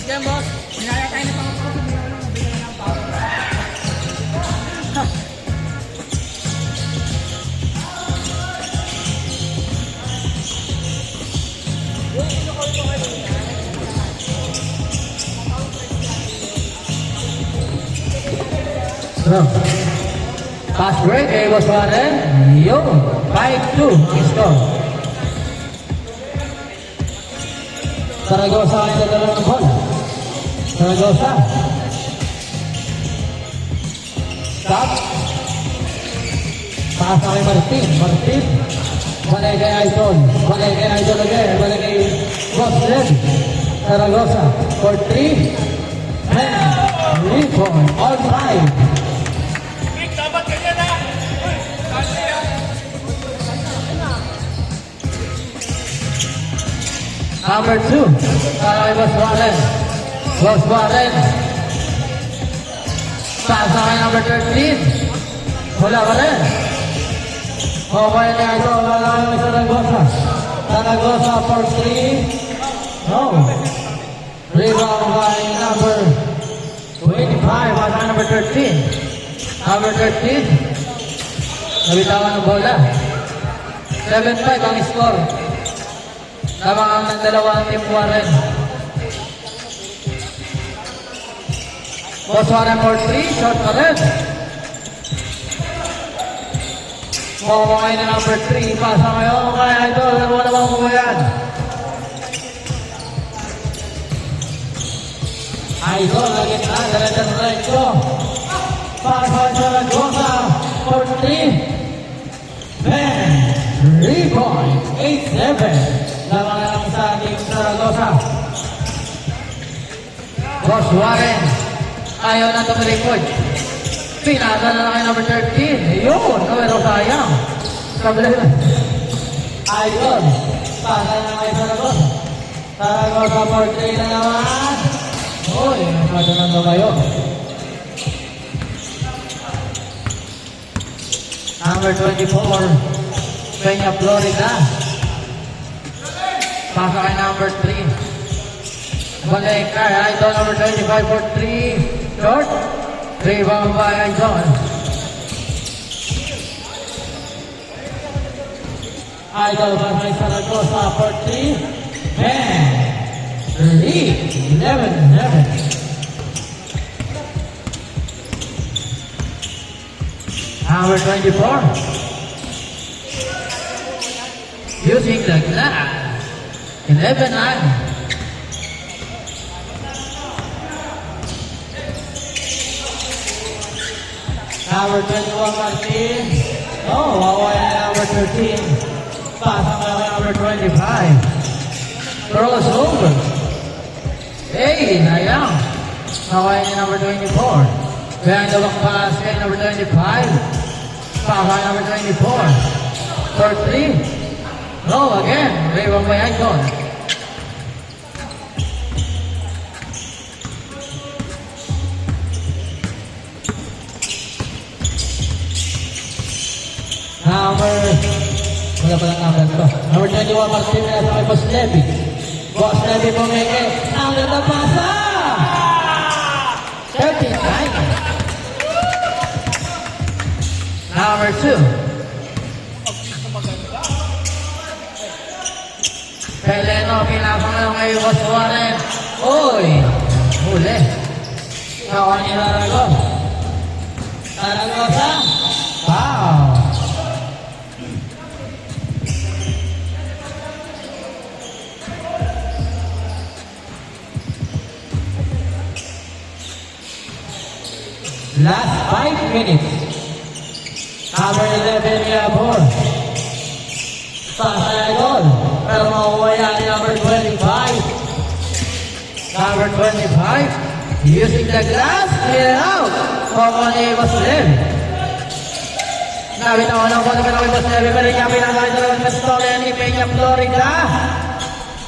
Yan, boss. Minaya tayo na pang-pang. Bigyan ng power. So, pass break, Boss Warren. Yun, 5-2 ang score. Saragosa ang dalawang bola. Saragosa. Stop. Pass kay Martin. Martin. Balik kay Idol. Balik kay Idol again. Balik kay Boss Red. Saragosa. For 3. And 3 point. All 5. Number 2, para kay Boss Warren. Boss Warren. Pass kay number 13. Wala pa rin. Okay na ito. Wala kay Saragosa. Saragosa for 3. No. Rebound by number 25. Pass kay number 13. Number 13. Nabitawan ng bola. 7-5 ang score. Lamang ang dalawang team Warren. Boss Warren for 3, short pa rin. Mawaway na number 3, pasa ngayon kay Idol. Ano naman mo yan? Idol, lagi na, dala-dala na ito. Pasa sa Saragosa for 3. Ben, 3 point, 8-7. Lamang na lang sa ating Saragosa. Boss Warren. Ayaw na ito record. Pinasa na lang kay number 13. Yun. Pero sayang. Kabila na. Idol. Pasa na kay Saragosa. Saragosa for 3 na naman. Uy. Madalang na kayo. Number 24. Peña Florida. Pasa kay number 3. Balik kay Idol number 25 for 3. Short. Rebound by Idol. Idol pasa kay Saragosa for 3. And 3. 11-11. Number 24. Using the glass. 11-9. Number 21, Martin. Oh, away na number 13. Pasa na number 25. Crossover. Hey, nayang. Away na number 24. Behind the back pass kay number 25. Pasa number 24. For 3. No, again. Rebound by Idol. Wala palang number to. Number 21, Martinez kay Boss Levy. Boss Levy pumike. Ang natapasa! 39. Number 2. Peleno, pinapang lang kay Boss Warren. Uy! Huli. Kawan ni Larago. Laragosa. Wow! Last 5 minutes. Number 11, Yabor. Pasa Idol. Pero mauwaya ni number 25. Number 25. Using the glass. Clear out. Koko ni Boss Lev. Nabitawan ang bola pero kay Boss Lev. Pero niya pinagay talagang pistola ni Peña Florida.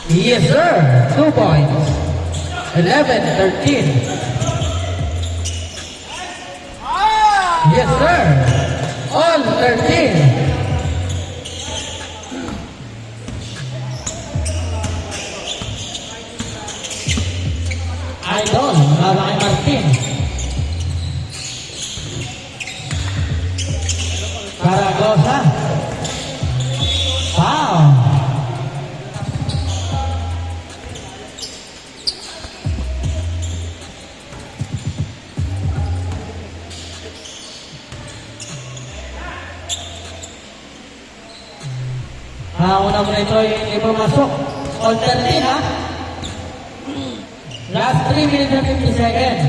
Yes sir. 2 points. 11-13. Yes, sir. All 13. Zaragoza. Foul. Una mo na ito, hindi pa masok. All 13, ha? Last 3 minutes and 50 seconds.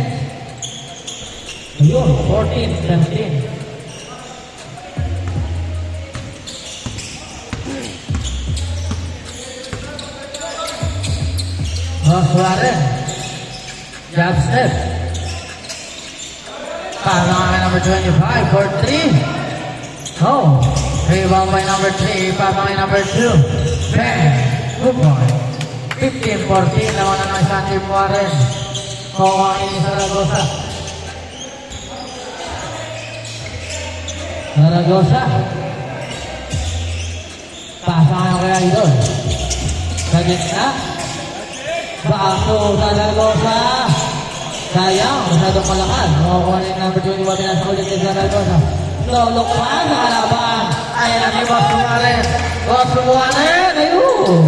Ayun, 14, 17. Suarez. Jab step. Pass on by number 25 for 3. Oh. Rebound by number 3. Pass by number 2. Bang. Good boy. 15-14. Lawan na ng Santi Juarez. Kawain ni Zaragoza. Zaragoza. Pass on kaya idol. Sa gitna. Baso Zaragoza. Sayang, masyadong malakas. Makukuha na yung number 21 na sa ulit ni Zaragoza. Lolok pa sa kalaban. Ayan ang iba Suarez. Boss Suarez. Ayun.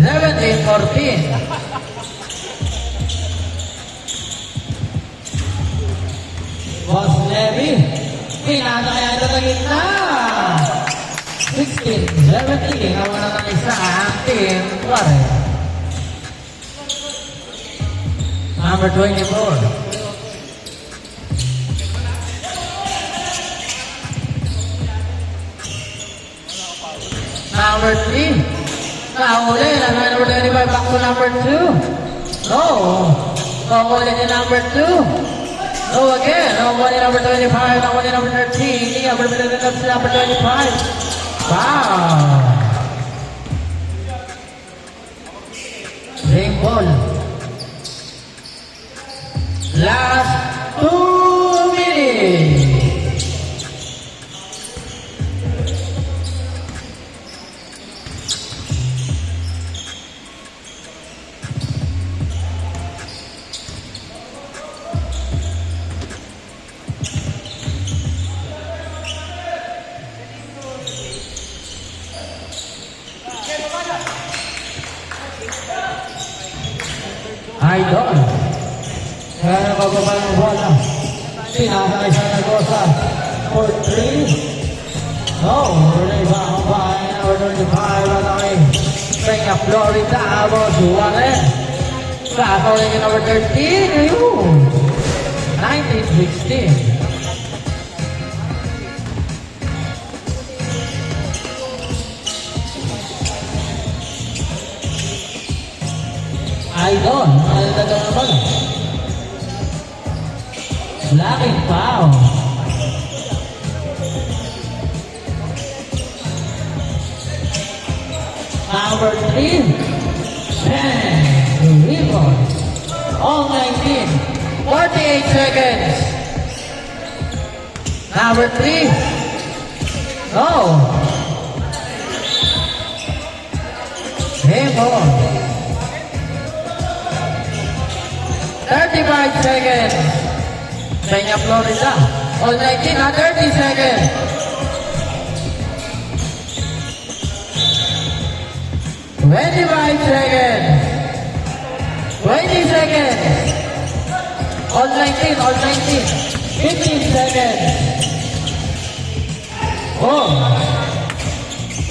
17-14. Boss Levy. Pinasa kaya ito sa gitna. 16-17. Nawa na ng isa ang team Suarez. Number 24. Number 3. Nahuli. Number 25 back to number 2. No. Nahuli ni number 2. No again. Nahuli number 25. Nahuli number 13. Number 25. Wow. Same ball. Last 2 minutes. Idol. Kaya nakababa ng bola. Pinakay sa Zaragoza. For 3. No. Rebound by number 35. Malaki. Peña Florida. Abo Suarez. Kakawin ni number 13. Ayun. 19-16. Idol, malalaga naman. Laking foul. Number 3. Bang. Rebound. All 19. 48 seconds. Number 3. No. Rebound. 35 seconds. Peña Florida. All 19 na 30 seconds. $25 seconds. 20 seconds. All 19, all 19. 15 seconds. Oh.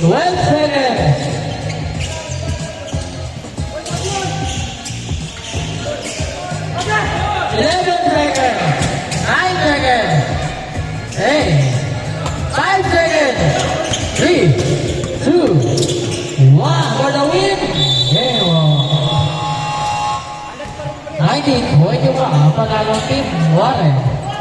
12 seconds. 11 seconds. 9 seconds. 8. 5 seconds. 3, 2, 1. For the win. Game on. 19-21. Panalong team. 1.